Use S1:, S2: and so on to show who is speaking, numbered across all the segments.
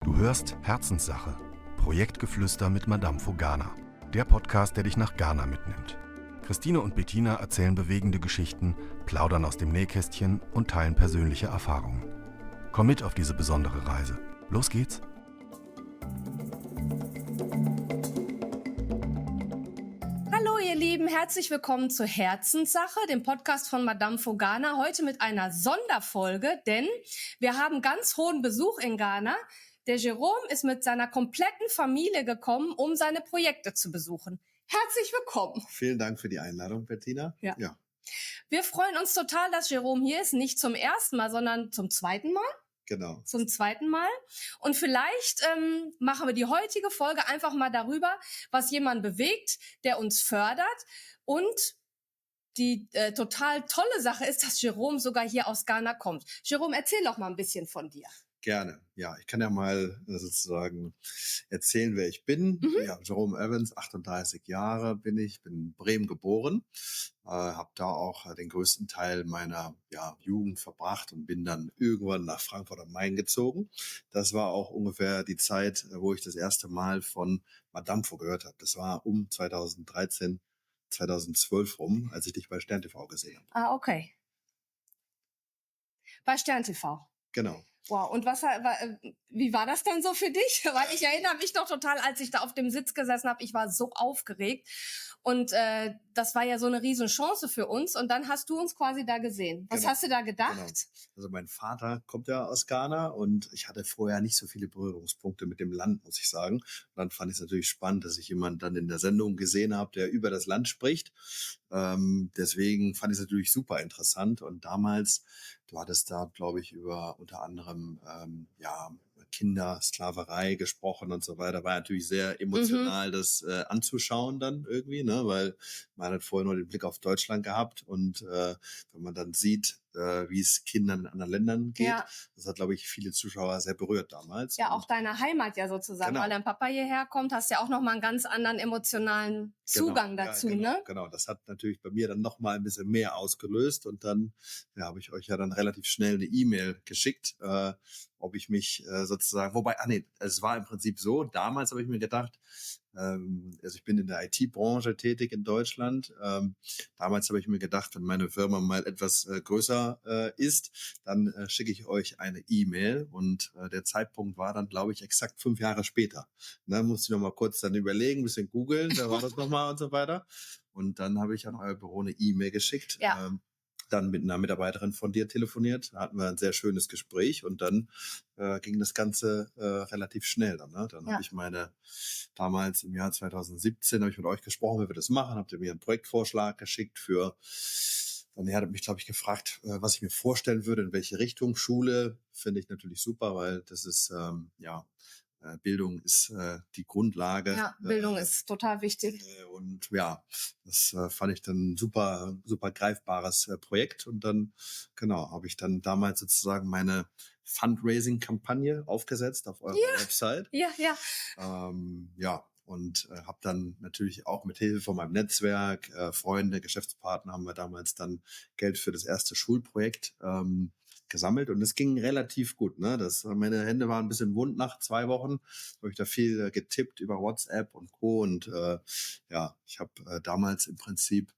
S1: Du hörst Herzenssache, Projektgeflüster mit Madame Fogana. Der Podcast, der dich nach Ghana mitnimmt. Christine und Bettina erzählen bewegende Geschichten, plaudern aus dem Nähkästchen und teilen persönliche Erfahrungen. Komm mit auf diese besondere Reise. Los geht's!
S2: Hallo ihr Lieben, herzlich willkommen zur Herzenssache, dem Podcast von Madame Fogana. Heute mit einer Sonderfolge, denn wir haben ganz hohen Besuch in Ghana. Der Jerome ist mit seiner kompletten Familie gekommen, um seine Projekte zu besuchen. Herzlich willkommen.
S3: Vielen Dank für die Einladung, Bettina.
S2: Ja. Wir freuen uns total, dass Jerome hier ist. Nicht zum ersten Mal, sondern zum zweiten Mal.
S3: Genau.
S2: Zum zweiten Mal. Und vielleicht machen wir die heutige Folge einfach mal darüber, was jemand bewegt, der uns fördert. Und die total tolle Sache ist, dass Jerome sogar hier aus Ghana kommt. Jerome, erzähl doch mal ein bisschen von dir.
S3: Gerne. Ja, ich kann ja mal sozusagen erzählen, wer ich bin. Ja, Jerome Evans, 38 Jahre bin in Bremen geboren, habe da auch den größten Teil meiner Jugend verbracht und bin dann irgendwann nach Frankfurt am Main gezogen. Das war auch ungefähr die Zeit, wo ich das erste Mal von Madame gehört habe. Das war um 2013, 2012 rum, als ich dich bei Stern TV gesehen habe.
S2: Ah, okay. Bei Stern TV.
S3: Genau.
S2: Wow, und wie war das denn so für dich? Weil ich erinnere mich noch total, als ich da auf dem Sitz gesessen habe, ich war so aufgeregt. Und das war ja so eine riesen Chance für uns. Und dann hast du uns quasi da gesehen. Was hast du da gedacht?
S3: Genau. Also mein Vater kommt ja aus Ghana und ich hatte vorher nicht so viele Berührungspunkte mit dem Land, muss ich sagen. Und dann fand ich es natürlich spannend, dass ich jemanden dann in der Sendung gesehen habe, der über das Land spricht. Deswegen fand ich es natürlich super interessant. Und damals, du hattest da, glaube ich, über unter anderem Kindersklaverei gesprochen und so weiter. War natürlich sehr emotional, das anzuschauen dann irgendwie, ne? Weil man hat vorher nur den Blick auf Deutschland gehabt und wenn man dann sieht, wie es Kindern in anderen Ländern geht, das hat, glaube ich, viele Zuschauer sehr berührt damals.
S2: Ja, auch deine Heimat ja sozusagen, weil dein Papa hierher kommt, hast ja auch nochmal einen ganz anderen emotionalen Zugang dazu, ne?
S3: Genau, das hat natürlich bei mir dann nochmal ein bisschen mehr ausgelöst und dann habe ich euch ja dann relativ schnell eine E-Mail geschickt, ob ich mich sozusagen, es war im Prinzip so, damals habe ich mir gedacht, also ich bin in der IT-Branche tätig in Deutschland. Damals habe ich mir gedacht, wenn meine Firma mal etwas größer ist, dann schicke ich euch eine E-Mail und der Zeitpunkt war dann, glaube ich, exakt 5 Jahre später. Da musste ich noch mal kurz dann überlegen, ein bisschen googeln, da war das nochmal und so weiter. Und dann habe ich an euer Büro eine E-Mail geschickt.
S2: Ja.
S3: Dann mit einer Mitarbeiterin von dir telefoniert, da hatten wir ein sehr schönes Gespräch und dann ging das Ganze relativ schnell dann. Ne? Dann habe ich damals im Jahr 2017 habe ich mit euch gesprochen, wie wir das machen, habt ihr mir einen Projektvorschlag geschickt und er hat mich, glaube ich, gefragt, was ich mir vorstellen würde, in welche Richtung. Schule finde ich natürlich super, weil das ist, Bildung ist die Grundlage.
S2: Ja, Bildung ist total wichtig.
S3: Und ja, das fand ich dann super, super greifbares Projekt. Und dann, habe ich dann damals sozusagen meine Fundraising-Kampagne aufgesetzt auf eurer Website. Und habe dann natürlich auch mit Hilfe von meinem Netzwerk, Freunde, Geschäftspartner, haben wir damals dann Geld für das erste Schulprojekt gesammelt und es ging relativ gut. Ne? Meine Hände waren ein bisschen wund nach 2 Wochen. Habe ich da viel getippt über WhatsApp und Co. Und ich habe damals im Prinzip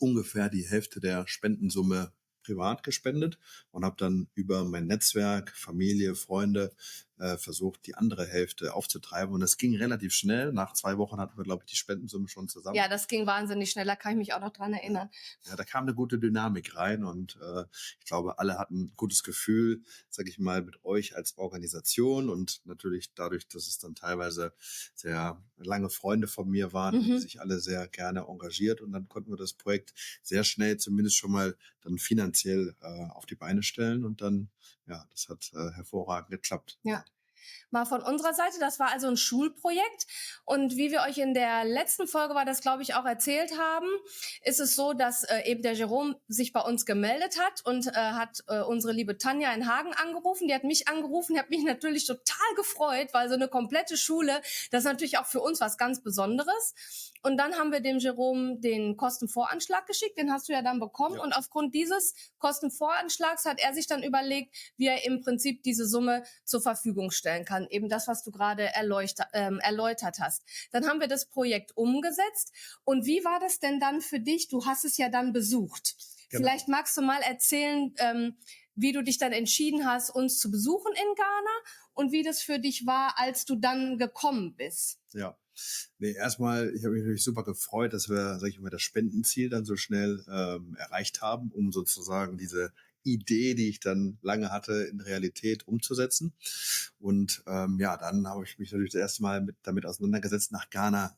S3: ungefähr die Hälfte der Spendensumme privat gespendet und habe dann über mein Netzwerk, Familie, Freunde versucht, die andere Hälfte aufzutreiben. Und das ging relativ schnell. Nach 2 Wochen hatten wir, glaube ich, die Spendensumme schon zusammen.
S2: Ja, das ging wahnsinnig schnell. Da kann ich mich auch noch dran erinnern.
S3: Ja, da kam eine gute Dynamik rein und ich glaube, alle hatten ein gutes Gefühl, sage ich mal, mit euch als Organisation und natürlich dadurch, dass es dann teilweise sehr lange Freunde von mir waren, die sich alle sehr gerne engagiert und dann konnten wir das Projekt sehr schnell zumindest schon mal dann finanziell auf die Beine stellen und dann, das hat hervorragend geklappt.
S2: Ja. Mal von unserer Seite, das war also ein Schulprojekt und wie wir euch in der letzten Folge glaube ich, auch erzählt haben, ist es so, dass eben der Jerome sich bei uns gemeldet hat und hat unsere liebe Tanja in Hagen angerufen, die hat mich angerufen, die hat mich natürlich total gefreut, weil so eine komplette Schule, das ist natürlich auch für uns was ganz Besonderes Und dann haben wir dem Jerome den Kostenvoranschlag geschickt, den hast du ja dann bekommen. Ja. Und aufgrund dieses Kostenvoranschlags hat er sich dann überlegt, wie er im Prinzip diese Summe zur Verfügung stellen kann. Eben das, was du gerade erläutert hast. Dann haben wir das Projekt umgesetzt. Und wie war das denn dann für dich? Du hast es ja dann besucht. Genau. Vielleicht magst du mal erzählen, wie du dich dann entschieden hast, uns zu besuchen in Ghana und wie das für dich war, als du dann gekommen bist.
S3: Ja, nee, erstmal, ich habe mich natürlich super gefreut, dass wir, sag ich mal, das Spendenziel dann so schnell erreicht haben, um sozusagen diese Idee, die ich dann lange hatte, in Realität umzusetzen. Und ja, dann habe ich mich natürlich das erste Mal damit auseinandergesetzt, nach Ghana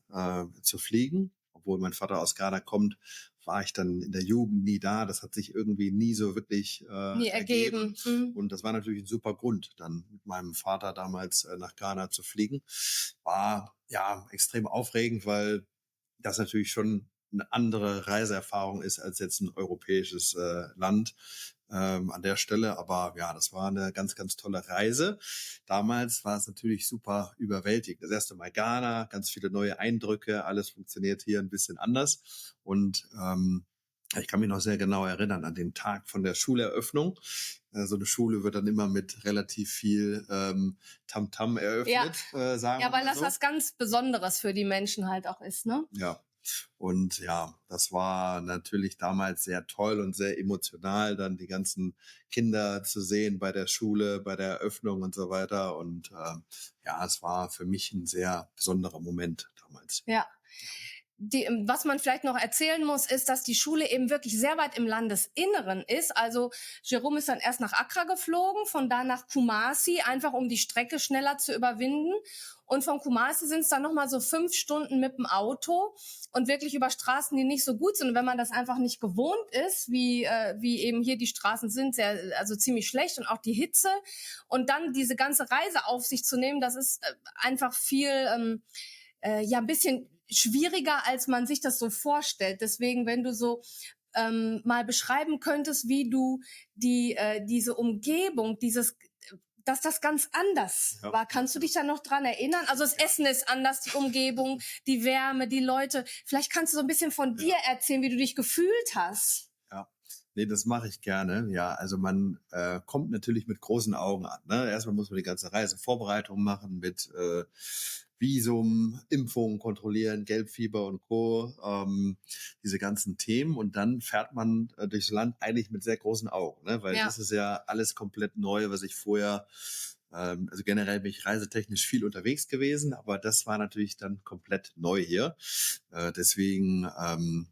S3: zu fliegen. Obwohl mein Vater aus Ghana kommt, war ich dann in der Jugend nie da. Das hat sich irgendwie nie so wirklich
S2: nie ergeben.
S3: Und das war natürlich ein super Grund, dann mit meinem Vater damals nach Ghana zu fliegen. War ja extrem aufregend, weil das natürlich schon eine andere Reiseerfahrung ist als jetzt ein europäisches Land an der Stelle. Aber ja, das war eine ganz, ganz tolle Reise. Damals war es natürlich super überwältigend. Das erste Mal Ghana, ganz viele neue Eindrücke, alles funktioniert hier ein bisschen anders. Und ich kann mich noch sehr genau erinnern an den Tag von der Schuleröffnung. So eine Schule wird dann immer mit relativ viel Tamtam eröffnet, sagen wir
S2: ja, weil das
S3: so.
S2: was ganz Besonderes für die Menschen halt auch ist, ne?
S3: Ja. Und ja, das war natürlich damals sehr toll und sehr emotional, dann die ganzen Kinder zu sehen bei der Schule, bei der Eröffnung und so weiter. Und ja, es war für mich ein sehr besonderer Moment damals.
S2: Ja. Was man vielleicht noch erzählen muss, ist, dass die Schule eben wirklich sehr weit im Landesinneren ist. Also Jerome ist dann erst nach Accra geflogen, von da nach Kumasi, einfach um die Strecke schneller zu überwinden. Und von Kumasi sind es dann nochmal so 5 Stunden mit dem Auto und wirklich über Straßen, die nicht so gut sind. Und wenn man das einfach nicht gewohnt ist, wie eben hier die Straßen sind, also ziemlich schlecht und auch die Hitze. Und dann diese ganze Reise auf sich zu nehmen, das ist einfach viel, ein bisschen schwieriger, als man sich das so vorstellt. Deswegen, wenn du so mal beschreiben könntest, wie du diese Umgebung, dass das ganz anders war. Kannst du dich da noch dran erinnern? Also das Essen ist anders, die Umgebung, die Wärme, die Leute. Vielleicht kannst du so ein bisschen von dir erzählen, wie du dich gefühlt hast.
S3: Ja, nee, das mache ich gerne. Ja, also man kommt natürlich mit großen Augen an. Ne? Erstmal muss man die ganze Reisevorbereitung machen mit Visum, Impfungen kontrollieren, Gelbfieber und Co., diese ganzen Themen. Und dann fährt man durchs Land eigentlich mit sehr großen Augen, ne? Weil das ist ja alles komplett neu, was ich vorher, also generell bin ich reisetechnisch viel unterwegs gewesen, aber das war natürlich dann komplett neu hier. Deswegen,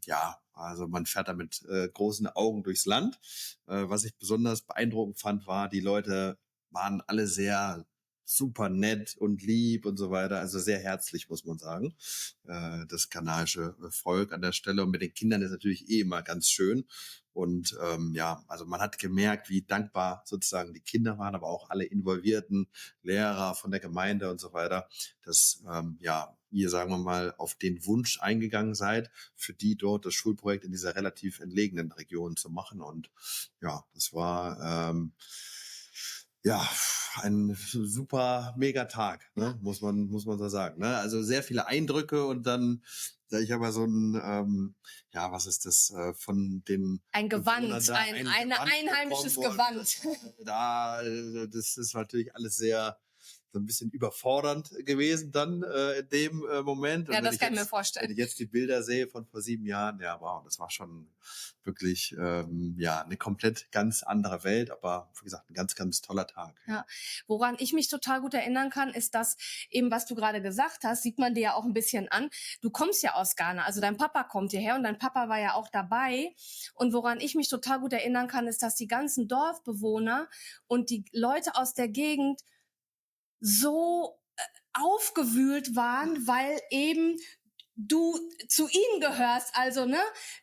S3: ja, also man fährt da mit großen Augen durchs Land. Was ich besonders beeindruckend fand, war, die Leute waren alle sehr super nett und lieb und so weiter. Also sehr herzlich, muss man sagen. Das ghanaische Volk an der Stelle. Und mit den Kindern ist natürlich immer ganz schön. Und ja, also man hat gemerkt, wie dankbar sozusagen die Kinder waren, aber auch alle involvierten Lehrer von der Gemeinde und so weiter, dass ja, ihr, sagen wir mal, auf den Wunsch eingegangen seid, für die dort das Schulprojekt in dieser relativ entlegenen Region zu machen. Und ja, das war ja, ein super mega Tag, ne? Muss man so sagen, ne? Also sehr viele Eindrücke und dann, ich habe ja so ein, ja, was ist das, von den
S2: ein Gewand, ein einheimisches Gewand.
S3: Das ist natürlich alles sehr so ein bisschen überfordernd gewesen dann in dem Moment.
S2: Ja,
S3: und
S2: das kann ich mir vorstellen.
S3: Wenn ich jetzt die Bilder sehe von vor 7 Jahren, ja, wow, das war schon wirklich ja, eine komplett ganz andere Welt, aber wie gesagt, ein ganz, ganz toller Tag.
S2: Ja, woran ich mich total gut erinnern kann, ist das eben, was du gerade gesagt hast, sieht man dir ja auch ein bisschen an. Du kommst ja aus Ghana, also dein Papa kommt hierher und dein Papa war ja auch dabei. Und woran ich mich total gut erinnern kann, ist, dass die ganzen Dorfbewohner und die Leute aus der Gegend so aufgewühlt waren, weil eben du zu ihnen gehörst. Also, ne,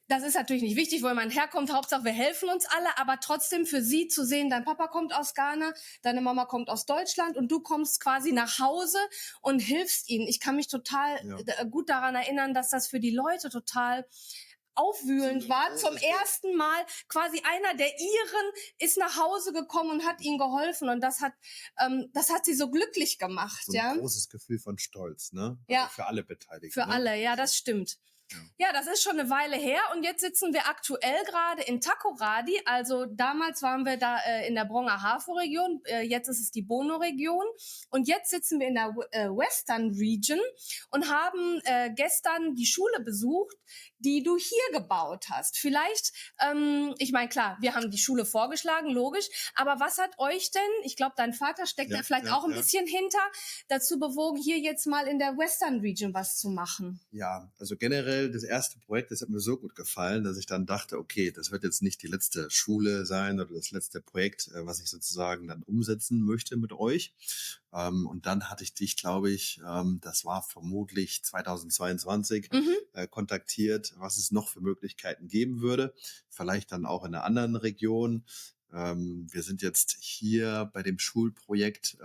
S2: das ist natürlich nicht wichtig, wo jemand herkommt. Hauptsache, wir helfen uns alle. Aber trotzdem für sie zu sehen, dein Papa kommt aus Ghana, deine Mama kommt aus Deutschland und du kommst quasi nach Hause und hilfst ihnen. Ich kann mich total gut daran erinnern, dass das für die Leute total aufwühlend war. Zum ersten Mal quasi einer der Iren ist nach Hause gekommen und hat ihnen geholfen und das hat sie so glücklich gemacht.
S3: So ein großes Gefühl von Stolz, ne?
S2: Ja.
S3: Also für alle Beteiligten.
S2: Für alle, ja, das stimmt. Ja, das ist schon eine Weile her und jetzt sitzen wir aktuell gerade in Takoradi. Also damals waren wir da in der Bronger Hafo-Region, jetzt ist es die Bono-Region und jetzt sitzen wir in der Western Region und haben gestern die Schule besucht, die du hier gebaut hast. Vielleicht, ich meine, klar, wir haben die Schule vorgeschlagen, logisch, aber was hat euch denn, ich glaube, dein Vater steckt da vielleicht auch ein bisschen hinter, dazu bewogen, hier jetzt mal in der Western Region was zu machen?
S3: Ja, also generell das erste Projekt, das hat mir so gut gefallen, dass ich dann dachte, okay, das wird jetzt nicht die letzte Schule sein oder das letzte Projekt, was ich sozusagen dann umsetzen möchte mit euch. Und dann hatte ich dich, glaube ich, das war vermutlich 2022, kontaktiert, was es noch für Möglichkeiten geben würde. Vielleicht dann auch in einer anderen Region. Wir sind jetzt hier bei dem Schulprojekt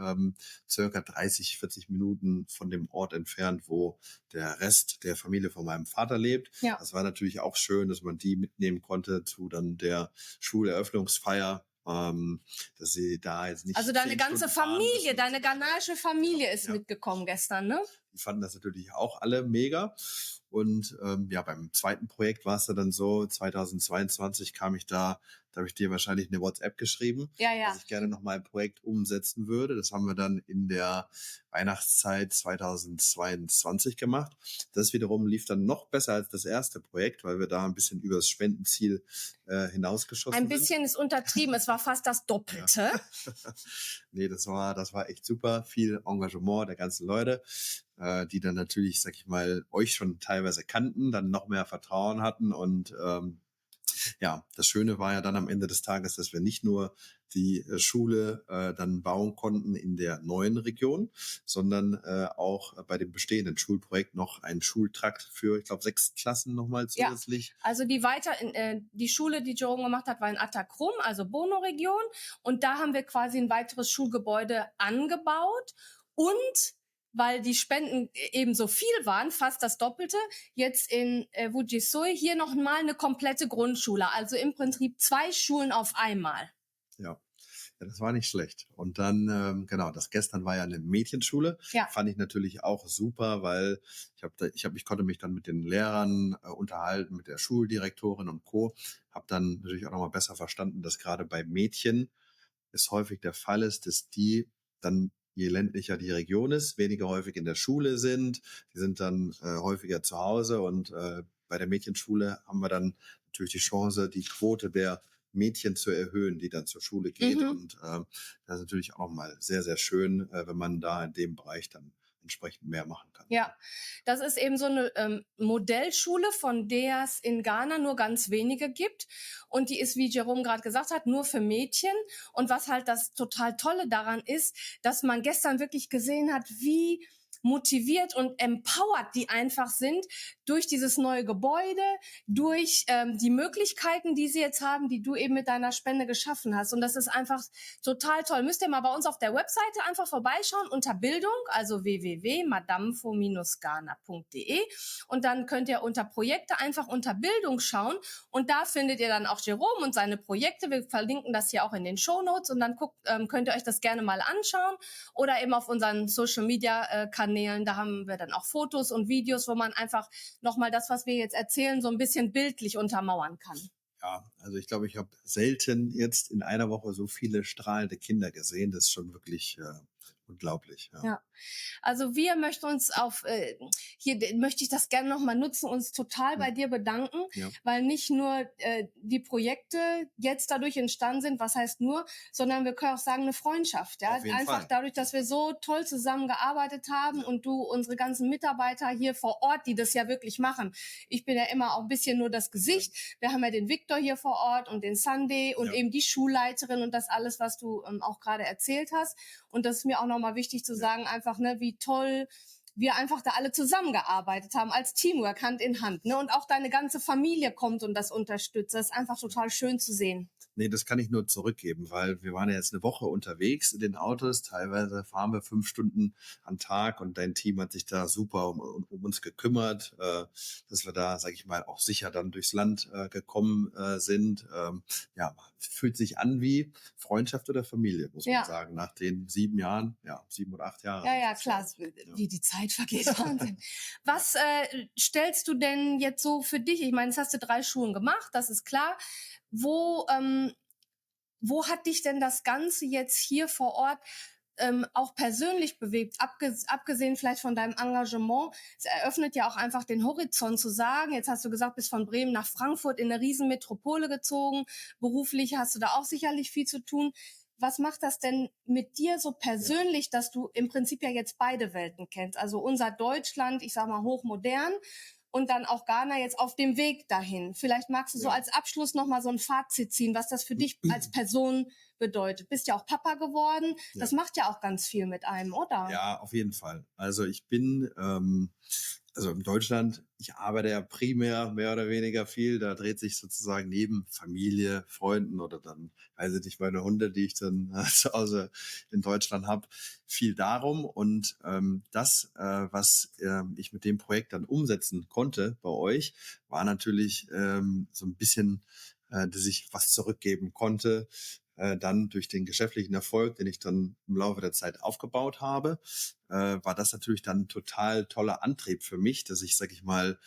S3: circa 30, 40 Minuten von dem Ort entfernt, wo der Rest der Familie von meinem Vater lebt.
S2: Ja.
S3: Das war natürlich auch schön, dass man die mitnehmen konnte zu dann der Schuleröffnungsfeier. Dass sie da jetzt nicht.
S2: Also deine ganze Familie, deine ghanaische Familie ist mitgekommen gestern, ne?
S3: Die fanden das natürlich auch alle mega. Und beim zweiten Projekt war es dann so, 2022 kam ich da habe ich dir wahrscheinlich eine WhatsApp geschrieben, dass ich gerne noch mal ein Projekt umsetzen würde. Das haben wir dann in der Weihnachtszeit 2022 gemacht. Das wiederum lief dann noch besser als das erste Projekt, weil wir da ein bisschen übers Spendenziel hinausgeschossen sind.
S2: Ein bisschen ist untertrieben, es war fast das Doppelte.
S3: Ja. Nee, das war echt super. Viel Engagement der ganzen Leute, die dann natürlich, sag ich mal, euch schon teilweise kannten, dann noch mehr Vertrauen hatten und das Schöne war ja dann am Ende des Tages, dass wir nicht nur die Schule dann bauen konnten in der neuen Region, sondern auch bei dem bestehenden Schulprojekt noch einen Schultrakt für, ich glaube, 6 Klassen nochmal zusätzlich.
S2: Ja, also die Schule, die Jerome gemacht hat, war in Attakrum, also Bono-Region. Und da haben wir quasi ein weiteres Schulgebäude angebaut und weil die Spenden eben so viel waren, fast das Doppelte, jetzt in Wujisui hier noch mal eine komplette Grundschule. Also im Prinzip 2 Schulen auf einmal.
S3: Ja, das war nicht schlecht. Und dann, das gestern war ja eine Mädchenschule.
S2: Ja.
S3: Fand ich natürlich auch super, weil ich konnte mich dann mit den Lehrern unterhalten, mit der Schuldirektorin und Co. Habe dann natürlich auch nochmal besser verstanden, dass gerade bei Mädchen es häufig der Fall ist, dass die dann, je ländlicher die Region ist, weniger häufig in der Schule sind. Die sind dann häufiger zu Hause und bei der Mädchenschule haben wir dann natürlich die Chance, die Quote der Mädchen zu erhöhen, die dann zur Schule geht. Und das ist natürlich auch mal sehr, sehr schön, wenn man da in dem Bereich dann entsprechend mehr machen kann.
S2: Ja, das ist eben so eine Modellschule, von der es in Ghana nur ganz wenige gibt. Und die ist, wie Jerome gerade gesagt hat, nur für Mädchen. Und was halt das total Tolle daran ist, dass man gestern wirklich gesehen hat, wie motiviert und empowered die einfach sind durch dieses neue Gebäude, durch die Möglichkeiten, die sie jetzt haben, die du eben mit deiner Spende geschaffen hast. Und das ist einfach total toll. Müsst ihr mal bei uns auf der Webseite einfach vorbeischauen unter Bildung, also www.madamfo-ghana.de und dann könnt ihr unter Projekte einfach unter Bildung schauen und da findet ihr dann auch Jerome und seine Projekte. Wir verlinken das hier auch in den Shownotes und dann könnt ihr euch das gerne mal anschauen oder eben auf unseren Social-Media-Kanälen. Da haben wir dann auch Fotos und Videos, wo man einfach nochmal das, was wir jetzt erzählen, so ein bisschen bildlich untermauern kann.
S3: Ja, also ich glaube, ich habe selten jetzt in einer Woche so viele strahlende Kinder gesehen. Das ist schon wirklich unglaublich.
S2: Ja, also wir möchten uns hier möchte ich das gerne nochmal nutzen, uns total bei dir bedanken, weil nicht nur die Projekte jetzt dadurch entstanden sind, was heißt nur, sondern wir können auch sagen, eine Freundschaft. Ja, einfach dadurch, dass wir so toll zusammengearbeitet haben und du unsere ganzen Mitarbeiter hier vor Ort, die das ja wirklich machen. Ich bin ja immer auch ein bisschen nur das Gesicht. Wir haben ja den Victor hier vor Ort und den Sunday und eben die Schulleiterin und das alles, was du auch gerade erzählt hast. Und das ist mir auch nochmal wichtig zu sagen, einfach, ne, wie toll wir einfach da alle zusammengearbeitet haben, als Teamwork, Hand in Hand. Ne? Und auch deine ganze Familie kommt und das unterstützt. Das ist einfach total schön zu sehen.
S3: Nee, das kann ich nur zurückgeben, weil wir waren ja jetzt eine Woche unterwegs in den Autos. Teilweise fahren wir 5 Stunden am Tag und dein Team hat sich da super um uns gekümmert, dass wir da, sage ich mal, auch sicher dann durchs Land gekommen sind. Ja, fühlt sich an wie Freundschaft oder Familie, muss man sagen, nach den 7 Jahren, 7 oder 8 Jahre.
S2: Ja, klar, wie die Zeit vergeht, Wahnsinn. Was stellst du denn jetzt so für dich? Ich meine, jetzt hast du 3 Schulen gemacht, das ist klar. Wo hat dich denn das Ganze jetzt hier vor Ort auch persönlich bewegt, abgesehen vielleicht von deinem Engagement? Es eröffnet ja auch einfach den Horizont zu sagen, jetzt hast du gesagt, bist von Bremen nach Frankfurt in eine Riesenmetropole gezogen, beruflich hast du da auch sicherlich viel zu tun. Was macht das denn mit dir so persönlich, dass du im Prinzip ja jetzt beide Welten kennst? Also unser Deutschland, ich sag mal hochmodern, und dann auch Ghana jetzt auf dem Weg dahin. Vielleicht magst du so als Abschluss nochmal so ein Fazit ziehen, was das für dich als Person bedeutet. Bist ja auch Papa geworden. Das macht ja auch ganz viel mit einem, oder?
S3: Ja, auf jeden Fall. Also ich bin, also in Deutschland, ich arbeite ja primär mehr oder weniger viel. Da dreht sich sozusagen neben Familie, Freunden oder dann, weiß ich nicht, meine Hunde, die ich dann zu Hause in Deutschland habe, viel darum. Und was ich mit dem Projekt dann umsetzen konnte bei euch, war natürlich so ein bisschen, dass ich was zurückgeben konnte. Dann durch den geschäftlichen Erfolg, den ich dann im Laufe der Zeit aufgebaut habe, war das natürlich dann ein total toller Antrieb für mich, dass ich, sag ich mal,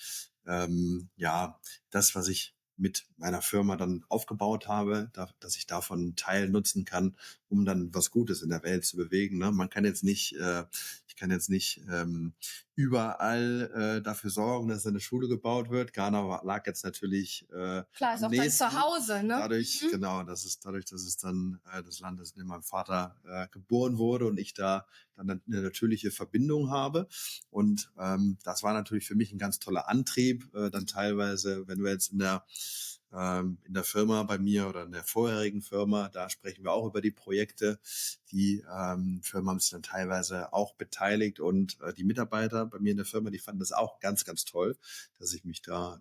S3: das, was ich mit meiner Firma dann aufgebaut habe, dass ich davon einen Teil nutzen kann, um dann was Gutes in der Welt zu bewegen. Ne? Man kann jetzt nicht, ich kann jetzt nicht überall dafür sorgen, dass eine Schule gebaut wird. Ghana lag jetzt natürlich
S2: klar, ist
S3: am
S2: auch dein
S3: nächsten.
S2: Zuhause, ne?
S3: Dadurch, genau, dass es dann das Land ist, in dem mein Vater geboren wurde und ich da dann eine natürliche Verbindung habe. Und das war natürlich für mich ein ganz toller Antrieb, dann teilweise, wenn wir jetzt in der Firma bei mir oder in der vorherigen Firma, da sprechen wir auch über die Projekte. Die Firmen haben sich dann teilweise auch beteiligt und die Mitarbeiter bei mir in der Firma, die fanden das auch ganz, ganz toll, dass ich mich da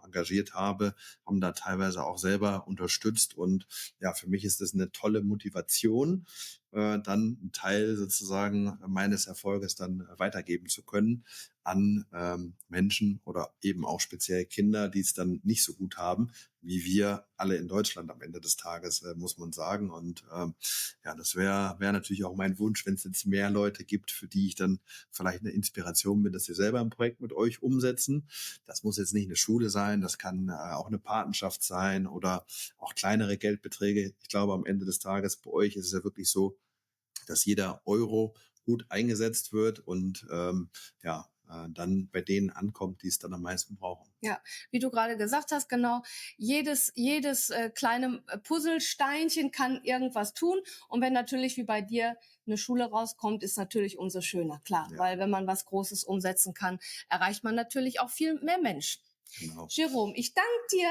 S3: engagiert habe, haben da teilweise auch selber unterstützt und ja, für mich ist das eine tolle Motivation, dann einen Teil sozusagen meines Erfolges dann weitergeben zu können an Menschen oder eben auch speziell Kinder, die es dann nicht so gut haben, wie wir alle in Deutschland am Ende des Tages, muss man sagen. Und das wäre natürlich auch mein Wunsch, wenn es jetzt mehr Leute gibt, für die ich dann vielleicht eine Inspiration bin, dass sie selber ein Projekt mit euch umsetzen. Das muss jetzt nicht eine Schule sein, das kann auch eine Patenschaft sein oder auch kleinere Geldbeträge. Ich glaube, am Ende des Tages bei euch ist es ja wirklich so, dass jeder Euro gut eingesetzt wird und dann bei denen ankommt, die es dann am meisten brauchen.
S2: Ja, wie du gerade gesagt hast, genau, jedes kleine Puzzlesteinchen kann irgendwas tun. Und wenn natürlich wie bei dir eine Schule rauskommt, ist natürlich umso schöner, klar. Ja. Weil wenn man was Großes umsetzen kann, erreicht man natürlich auch viel mehr Menschen.
S3: Genau.
S2: Jerome, ich danke dir,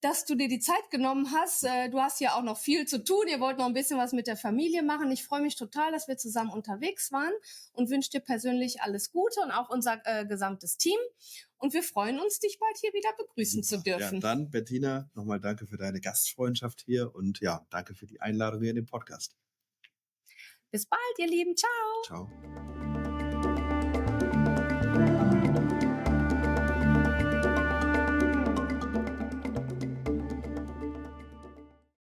S2: dass du dir die Zeit genommen hast. Du hast ja auch noch viel zu tun. Ihr wollt noch ein bisschen was mit der Familie machen. Ich freue mich total, dass wir zusammen unterwegs waren und wünsche dir persönlich alles Gute und auch unser gesamtes Team. Und wir freuen uns, dich bald hier wieder begrüßen zu dürfen.
S3: Ja, dann, Bettina, nochmal danke für deine Gastfreundschaft hier und ja, danke für die Einladung hier in den Podcast.
S2: Bis bald, ihr Lieben. Ciao.
S3: Ciao.